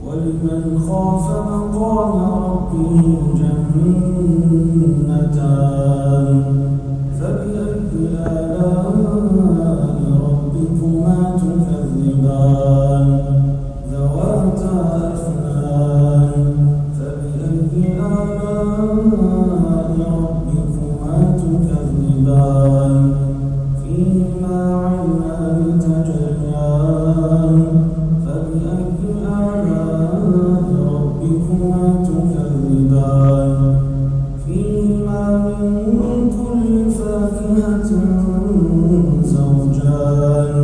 ولمن خاف مقام ربه جنتان فبأي آلاء ربكما تكذبان ذواتا أفنان فبأي آلاء ربكما تكذبان فيهما عينان تجريان فبأي آلاء ربكما تكذبان فيهما من كل فاكهة زوجان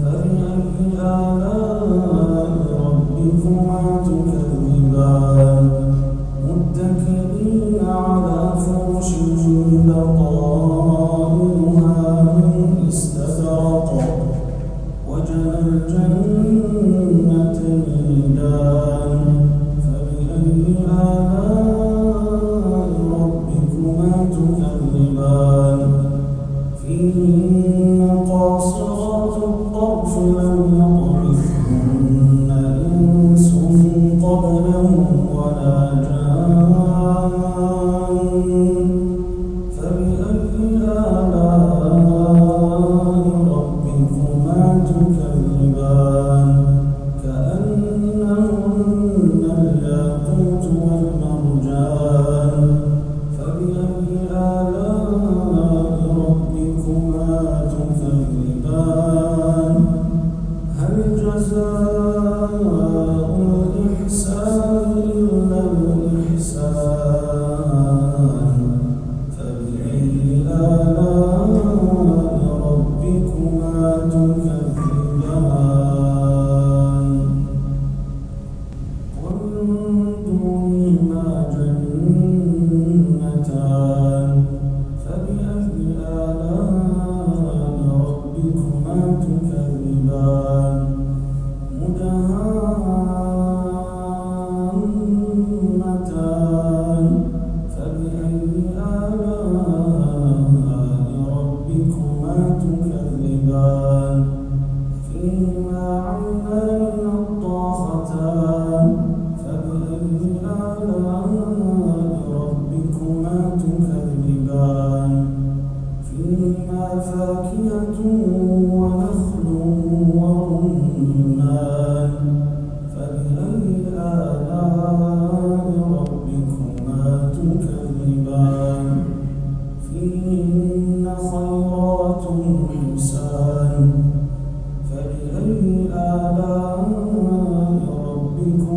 فبأي آلاء ربكما تكذبان متكئين على فرش بطائنها من استبرق وجنى الجنتين دان فبأي آلاء ربكما تكذبان فيهن قاصرات الطرف لم يطمثهن إنس قبلهم ولا جان فبأي آلاء ربكما تكذبان كأنهن الياقوت والمرجان فبأي آلاء ربكما تكذبان هل جزاء الإحسان إلا الإحسان فبأي آلاء ربكما تكذبان ومن دونهما جنتان فبأي آلاء ربكما تكذبان مدهامتان فبأي آلاء ربكما تكذبان فيهما عينان نضاختان فبأي آلاء ربكما تكذبان فيهما فاكهة ونخل ورمان فبأي آلاء ربكما تكذبان فيهن خيرات حسان فبأي آلاء ربكما